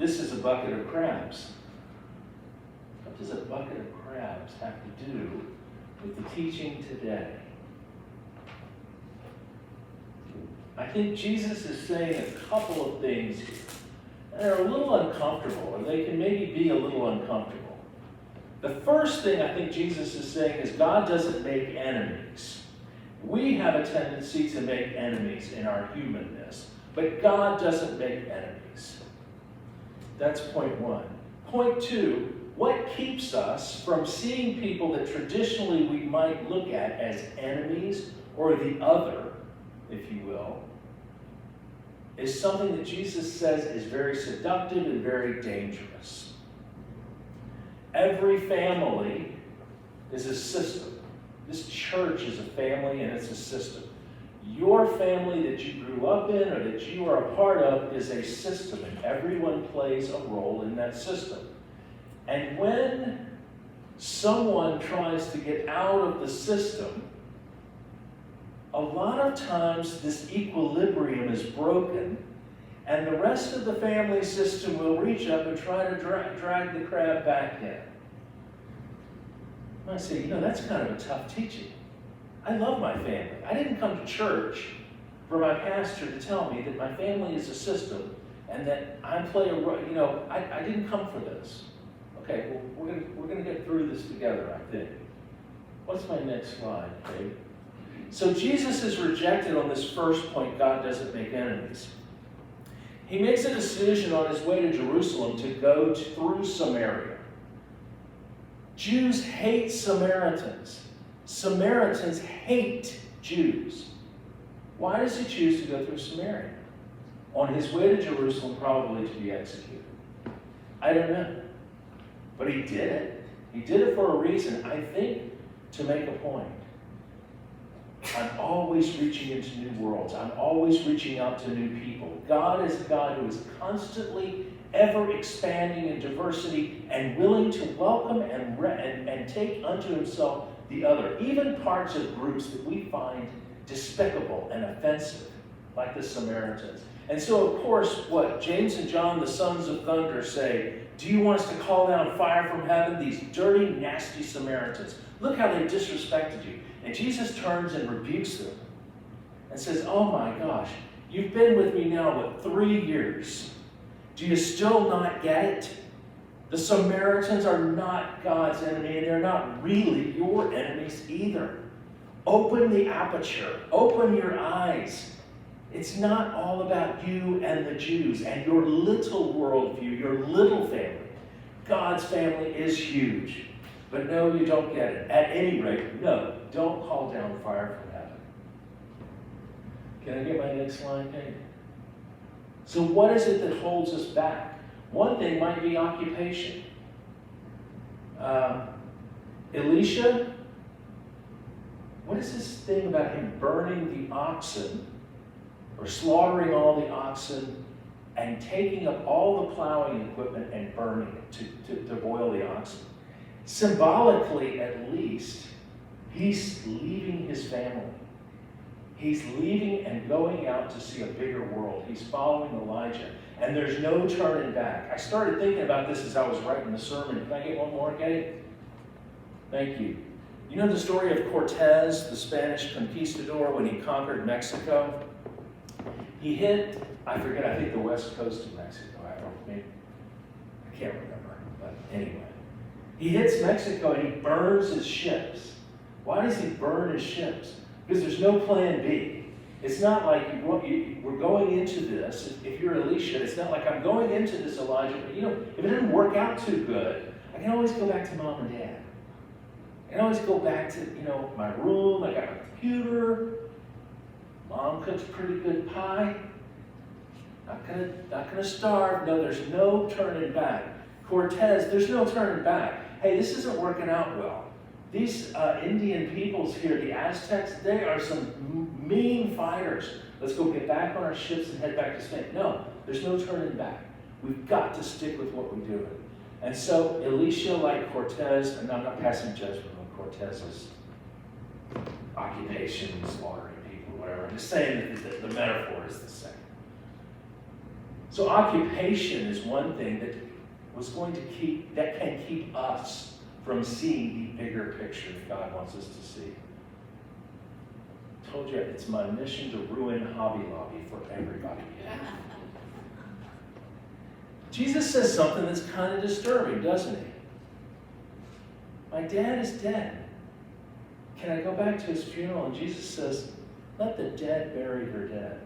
this is a bucket of crabs. What does a bucket of crabs have to do with the teaching today? I think Jesus is saying a couple of things here that are a little uncomfortable, or they can maybe be a little uncomfortable. The first thing I think Jesus is saying is God doesn't make enemies. We have a tendency to make enemies in our humanness, but God doesn't make enemies. That's point one. Point two, what keeps us from seeing people that traditionally we might look at as enemies or the other, if you will, is something that Jesus says is very seductive and very dangerous. Every family is a system. This church is a family and it's a system. Your family that you grew up in or that you are a part of is a system, and everyone plays a role in that system. And when someone tries to get out of the system, a lot of times this equilibrium is broken, and the rest of the family system will reach up and try to drag the crab back in. I say, that's kind of a tough teaching. I love my family. I didn't come to church for my pastor to tell me that my family is a system and that I play a role. I didn't come for this. Okay, well, we're gonna get through this together, I think. What's my next slide, Dave? So Jesus is rejected on this first point, God doesn't make enemies. He makes a decision on his way to Jerusalem to go through Samaria. Jews hate Samaritans. Samaritans hate Jews. Why does he choose to go through Samaria? On his way to Jerusalem, probably to be executed. I don't know. But he did it. He did it for a reason, I think, to make a point. I'm always reaching into new worlds. I'm always reaching out to new people. God is a God who is constantly ever expanding in diversity and willing to welcome and take unto himself the other, even parts of groups that we find despicable and offensive, like the Samaritans. And so, of course, what James and John, the sons of thunder, say, do you want us to call down fire from heaven? These dirty, nasty Samaritans. Look how they disrespected you. And Jesus turns and rebukes them and says, oh my gosh, you've been with me now, 3 years? Do you still not get it? The Samaritans are not God's enemy, and they're not really your enemies either. Open the aperture. Open your eyes. It's not all about you and the Jews and your little worldview, your little family. God's family is huge. But no, you don't get it. At any rate, no, don't call down fire from heaven. Can I get my next slide, Kate? So what is it that holds us back? One thing might be occupation. Elisha, what is this thing about him burning the oxen, or slaughtering all the oxen, and taking up all the plowing equipment and burning it to boil the oxen? Symbolically, at least, he's leaving his family. He's leaving and going out to see a bigger world. He's following Elijah. And there's no turning back. I started thinking about this as I was writing the sermon. Can I get one more, Kate? Thank you. You know the story of Cortez, the Spanish conquistador, when he conquered Mexico? He hit, I think the west coast of Mexico. I can't remember. But anyway. He hits Mexico and he burns his ships. Why does he burn his ships? Because there's no plan B. It's not like we're going into this. If you're Elisha, it's not like I'm going into this, Elijah, but if it didn't work out too good, I can always go back to mom and dad. I can always go back to, my room. I got my computer. Mom cooks pretty good pie. Not gonna starve. No, there's no turning back. Cortez, there's no turning back. Hey, this isn't working out well. These Indian peoples here, the Aztecs, they are some mean fighters. Let's go get back on our ships and head back to Spain. No, there's no turning back. We've got to stick with what we're doing. And so Elisha, like Cortez, and I'm not passing judgment on Cortez's occupation, slaughtering people, whatever. I'm just saying that the metaphor is the same. So occupation is one thing that can keep us from seeing the bigger picture that God wants us to see. I told you, it's my mission to ruin Hobby Lobby for everybody. Jesus says something that's kind of disturbing, doesn't he? My dad is dead. Can I go back to his funeral? And Jesus says, let the dead bury their dead.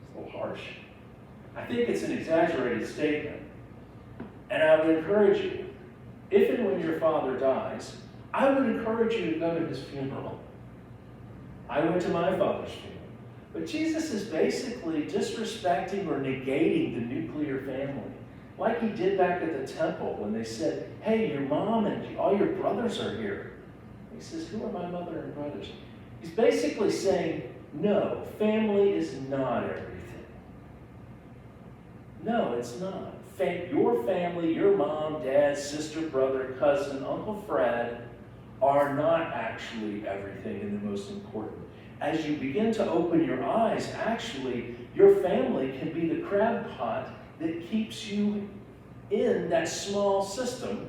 It's a little harsh. I think it's an exaggerated statement. And I would encourage you, if and when your father dies, I would encourage you to go to his funeral. I went to my father's funeral. But Jesus is basically disrespecting or negating the nuclear family, like he did back at the temple when they said, hey, your mom and all your brothers are here. He says, who are my mother and brothers? He's basically saying, no, family is not everything. No, it's not. Your family, your mom, dad, sister, brother, cousin, Uncle Fred are not actually everything and the most important. As you begin to open your eyes, actually, your family can be the crab pot that keeps you in that small system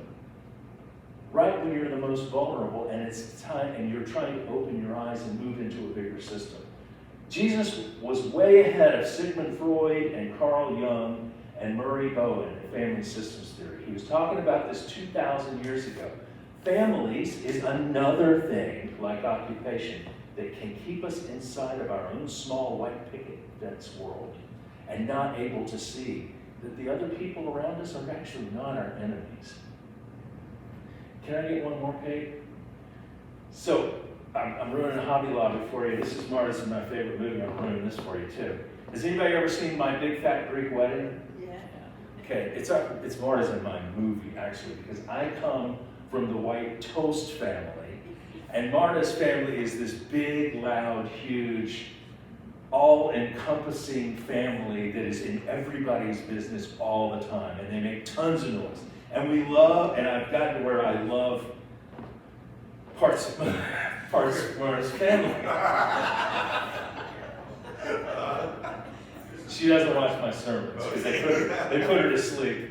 right when you're the most vulnerable and it's time and you're trying to open your eyes and move into a bigger system. Jesus was way ahead of Sigmund Freud and Carl Jung and Murray Bowen in family systems theory. He was talking about this 2,000 years ago. Families is another thing, like occupation, that can keep us inside of our own small white picket fence world and not able to see that the other people around us are actually not our enemies. Can I get one more, Kate? So, I'm ruining Hobby Lobby for you. This is Marta's is my favorite movie. I'm ruining this for you, too. Has anybody ever seen My Big Fat Greek Wedding? Yeah. Okay, it's Marta's in my movie, actually, because I come from the white toast family. And Marta's family is this big, loud, huge, all-encompassing family that is in everybody's business all the time. And they make tons of noise. And we love, and I've gotten to where I love parts of Marta's family. She doesn't watch my sermons because they put her to sleep.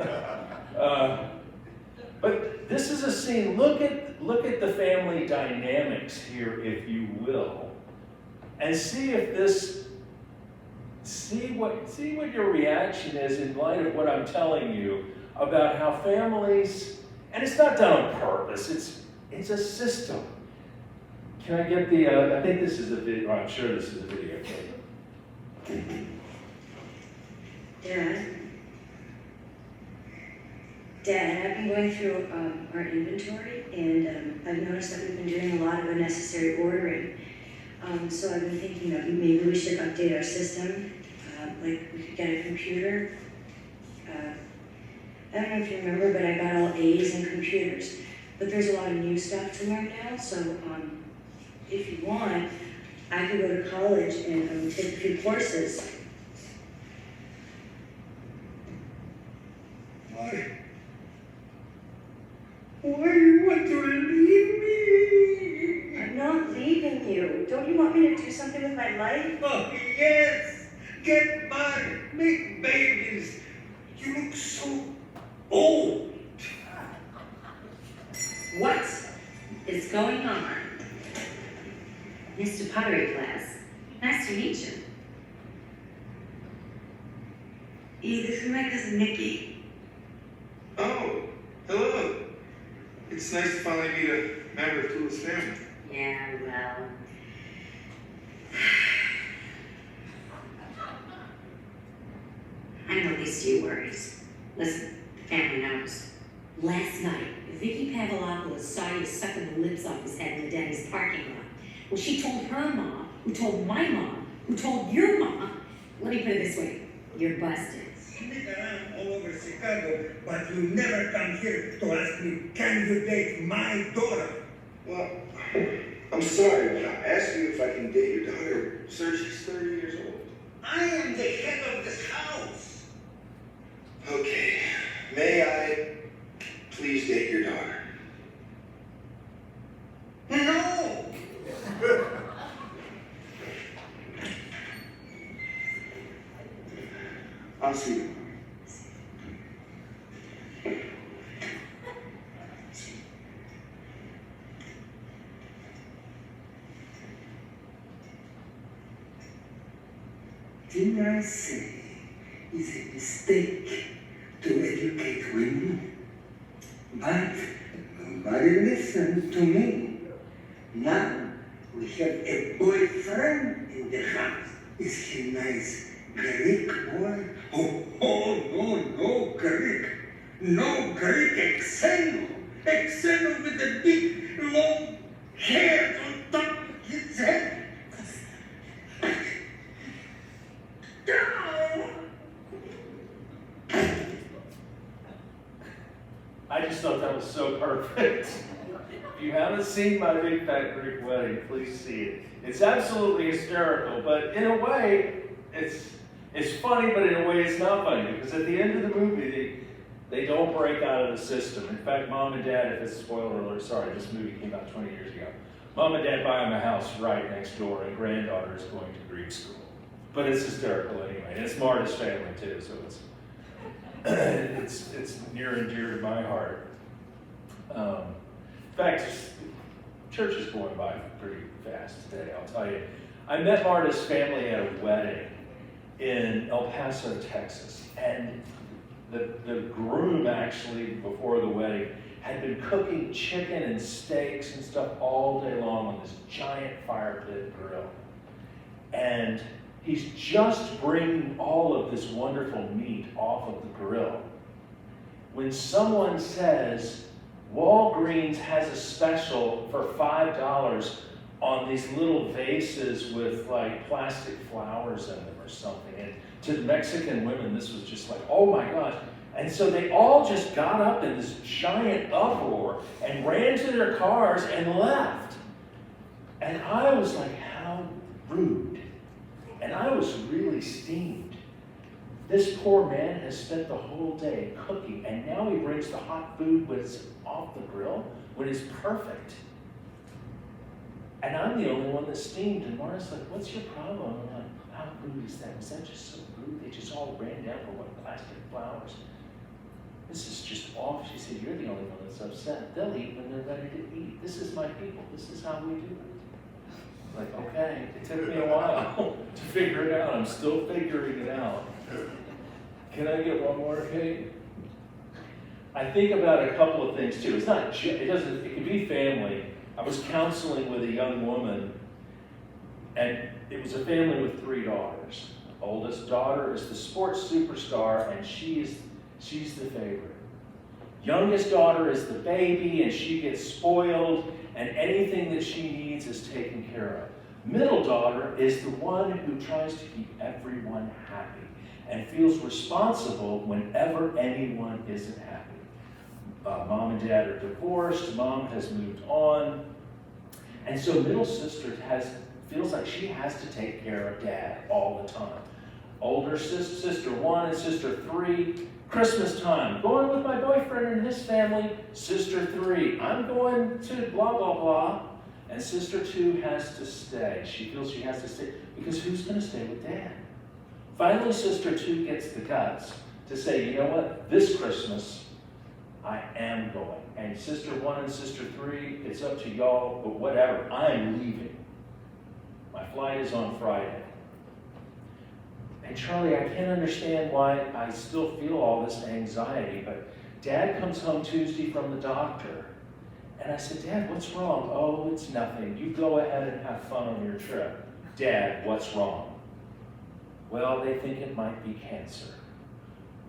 But this is a scene. Look at the family dynamics here, if you will, and see if this. See what your reaction is in light of what I'm telling you about how families, and it's not done on purpose. It's a system. Can I get the? I think this is a video. I'm sure this is a video. Dad, I've been going through our inventory, and I've noticed that we've been doing a lot of unnecessary ordering. So I've been thinking that maybe we should update our system. Like we could get a computer. I don't know if you remember, but I got all A's in computers. But there's a lot of new stuff to learn now, so if you want, I could go to college and take a few courses. Why do you want to leave me? I'm not leaving you. Don't you want me to do something with my life? Oh, yes! Get married, make babies. You look so old. What is going on? Mr. Pottery Class. Nice to meet you. This is my cousin Nikki. Oh, hello. It's nice to finally meet a member of Tula's family. Yeah, well. I know these few worries. Listen, the family knows. Last night, Vicky Pavlopoulos saw you sucking the lips off his head in the Denny's parking lot. Well, she told her mom, who told my mom, who told your mom. Let me put it this way. You're busted. Sneak around all over Chicago, but you never come here to ask me, can you date my daughter? Well, I'm sorry. When I asked you if I can date your daughter, sir, she's 30 years old. I am the head of this house. Okay. May I please date your daughter? No! I'll see you. Didn't I say it's a mistake to educate women? But nobody listened to me. Now we have a boyfriend in the house. Is he nice Greek boy? No Greek. No Greek, Xeno. Xeno with the big long hair on top of his head. I just thought that was so perfect. If you haven't seen My Big Fat Greek Wedding, please see it. It's absolutely hysterical, but in a way, it's funny, but in a way it's not funny, because at the end of the movie, they don't break out of the system. In fact, mom and dad, if it's a spoiler alert, sorry, this movie came out 20 years ago. Mom and dad buy them a house right next door, and granddaughter is going to Greek school. But it's hysterical anyway. And it's Marta's family too, so it's near and dear to my heart. In fact, church is going by pretty fast today, I'll tell you. I met Marta's family at a wedding in El Paso, Texas, and the groom actually, before the wedding, had been cooking chicken and steaks and stuff all day long on this giant fire pit grill. And he's just bringing all of this wonderful meat off of the grill when someone says, Walgreens has a special for $5 on these little vases with like plastic flowers in them or something. And to the Mexican women, this was just like, oh my gosh. And so they all just got up in this giant uproar and ran to their cars and left. And I was like, how rude. And I was really steamed. This poor man has spent the whole day cooking, and now he brings the hot food when it's off the grill, when it's perfect. And I'm the only one that's steamed. And Marta's like, what's your problem? I'm like, how rude is that? Was that just so rude? They just all ran down for what, plastic flowers? This is just off. She said, you're the only one that's upset. They'll eat when they're ready to eat. This is my people. This is how we do it. Like, okay, it took me a while to figure it out. I'm still figuring it out. Can I get one more, Kate? I think about a couple of things too. It can be family. I was counseling with a young woman, and it was a family with 3 daughters. The oldest daughter is the sports superstar, and she's the favorite. Youngest daughter is the baby, and she gets spoiled, and anything that she needs is taken care of. Middle daughter is the one who tries to keep everyone happy and feels responsible whenever anyone isn't happy. Mom and dad are divorced, mom has moved on, and so middle sister feels like she has to take care of dad all the time. Older sister 1 and sister 3, Christmas time, going with my boyfriend and his family. Sister 3, I'm going to blah, blah, blah. And sister 2 has to stay. She feels she has to stay because who's going to stay with dad? Finally, sister 2 gets the guts to say, you know what, this Christmas, I am going. And sister 1 and sister 3, it's up to y'all, but whatever, I'm leaving. My flight is on Friday. And Charlie, I can't understand why I still feel all this anxiety, but Dad comes home Tuesday from the doctor. And I said, Dad, what's wrong? Oh, it's nothing. You go ahead and have fun on your trip. Dad, what's wrong? Well, they think it might be cancer.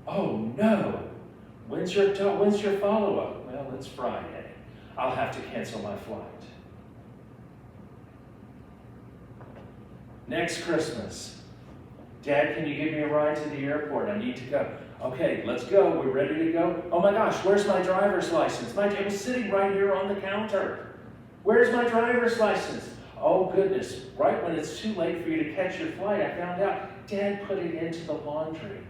Oh, no. When's your follow-up? Well, it's Friday. I'll have to cancel my flight. Next Christmas. Dad, can you give me a ride to the airport? I need to go. Okay, let's go. We're ready to go. Oh my gosh, where's my driver's license? It was sitting right here on the counter. Where's my driver's license? Oh goodness, right when it's too late for you to catch your flight, I found out Dad put it into the laundry.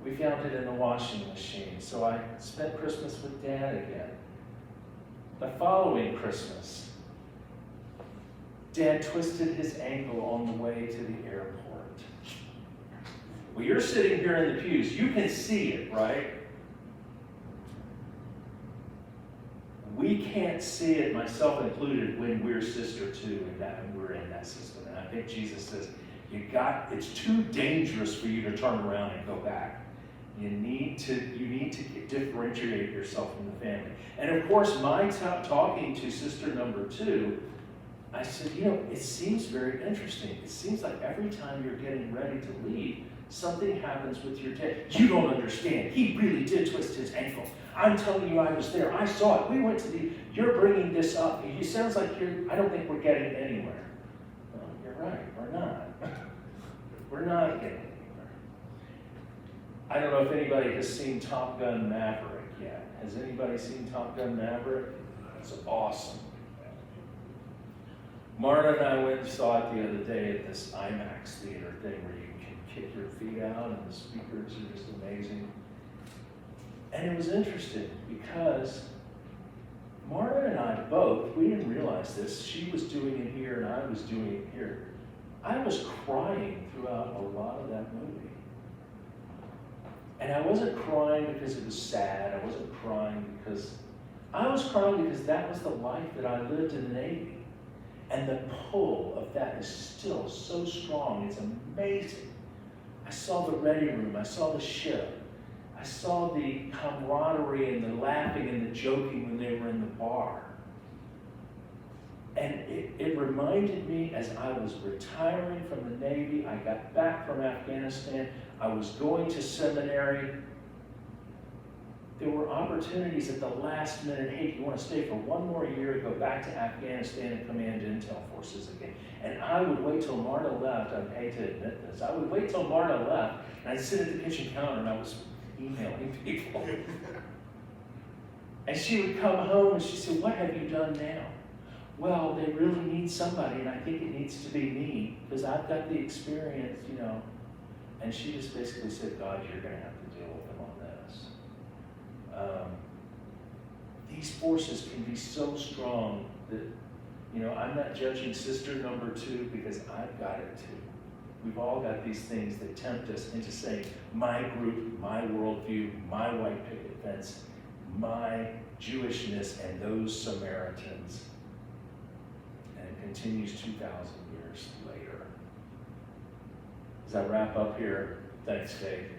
We found it in the washing machine, so I spent Christmas with Dad again. The following Christmas, Dad twisted his ankle on the way to the airport. Well, you're sitting here in the pews. You can see it, right? We can't see it, myself included, when we're sister two and that and we're in that system. And I think Jesus says, it's too dangerous for you to turn around and go back. You need to differentiate yourself from the family. And of course, my talking to sister number two, I said, it seems very interesting. It seems like every time you're getting ready to leave, something happens with your dad. You don't understand. He really did twist his ankle. I'm telling you, I was there. I saw it. We went to you're bringing this up. It sounds like I don't think we're getting anywhere. Well, you're right. We're not. We're not getting anywhere. I don't know if anybody has seen Top Gun Maverick yet. Has anybody seen Top Gun Maverick? It's awesome. Marta and I went and saw it the other day at this IMAX theater thing where you can kick your feet out and the speakers are just amazing. And it was interesting because Marta and I both, we didn't realize this, she was doing it here and I was doing it here. I was crying throughout a lot of that movie. And I wasn't crying because it was sad, I wasn't crying because that was the life that I lived in the Navy. And the pull of that is still so strong, it's amazing. I saw the ready room, I saw the ship, I saw the camaraderie and the laughing and the joking when they were in the bar. And it reminded me as I was retiring from the Navy, I got back from Afghanistan, I was going to seminary. There were opportunities at the last minute, hey, do you want to stay for one more year, go back to Afghanistan and command intel forces again? And I would wait till Marta left, I hate to admit this, I would wait till Marta left, and I'd sit at the kitchen counter and I was emailing people. And she would come home and she said, what have you done now? Well, they really need somebody, and I think it needs to be me, because I've got the experience, And she just basically said, God, you're going to have to deal with them on this. These forces can be so strong that, I'm not judging sister number two because I've got it too. We've all got these things that tempt us into saying, my group, my worldview, my white picket fence, my Jewishness, and those Samaritans. And it continues 2,000 years later. As I wrap up here, thanks, Dave.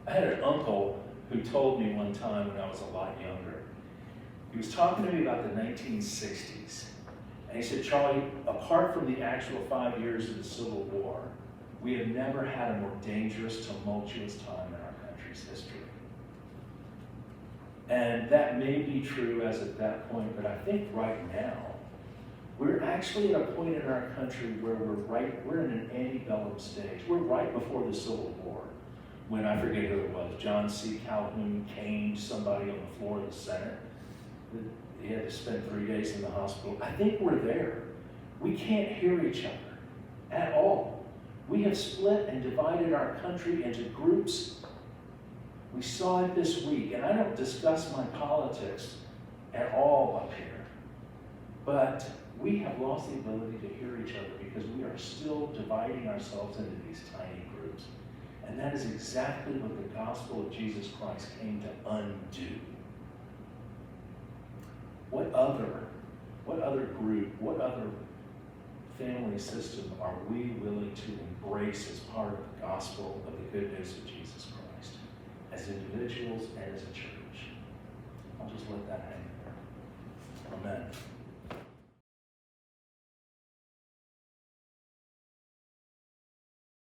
I had an uncle who told me one time when I was a lot younger. He was talking to me about the 1960s. And he said, Charlie, apart from the actual 5 years of the Civil War, we have never had a more dangerous, tumultuous time in our country's history. And that may be true as at that point, but I think right now, we're actually at a point in our country where we're in an antebellum stage. We're right before the Civil War, when I forget who it was, John C. Calhoun caned somebody on the floor of the Senate. He had to spend 3 days in the hospital. I think we're there. We can't hear each other at all. We have split and divided our country into groups. We saw it this week, and I don't discuss my politics at all up here, but we have lost the ability to hear each other because we are still dividing ourselves into these tiny groups. And that is exactly what the gospel of Jesus Christ came to undo. What other group, what other family system are we willing to embrace as part of the gospel of the good news of Jesus Christ, as individuals and as a church? I'll just let that hang there. Amen.